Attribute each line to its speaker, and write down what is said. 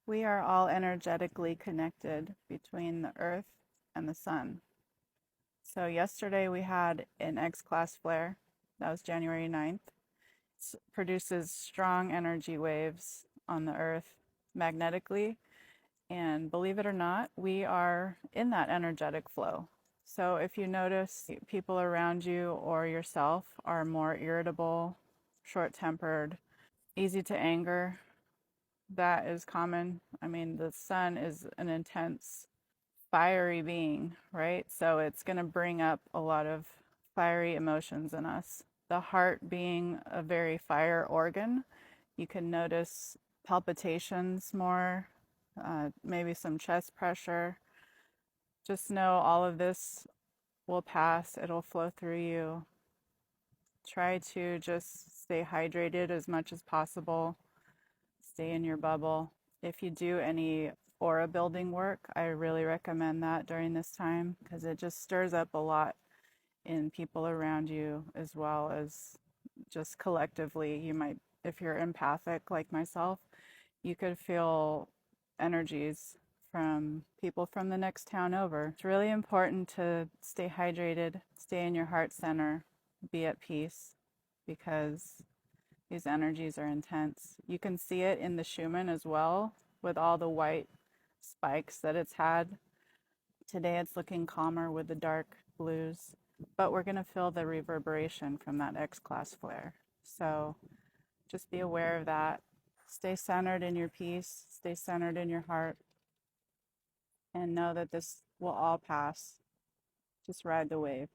Speaker 1: We are all energetically connected between the earth and the sun. So yesterday we had an X-class flare. That was January 9th. It produces strong energy waves on the earth magnetically. And believe it or not, we are in that energetic flow. So if you notice people around you or yourself are more irritable, short-tempered, easy to anger, that is common. I mean, the sun is an intense, fiery being, right? So it's going to bring up a lot of fiery emotions in us. The heart being a very fire organ, you can notice palpitations more, maybe some chest pressure. Just know all of this will pass, it'll flow through you. Try to just stay hydrated as much as possible. Stay in your bubble. If you do any aura building work, I really recommend that during this time because it just stirs up a lot in people around you as well as just collectively. You might, if you're empathic like myself, you could feel energies from people from the next town over. It's really important to stay hydrated, stay in your heart center, be at peace because these energies are intense. You can see it in the Schumann as well with all the white spikes that it's had. Today it's looking calmer with the dark blues, but we're going to feel the reverberation from that X-class flare. So just be aware of that. Stay centered in your peace, stay centered in your heart, and know that this will all pass. Just ride the wave.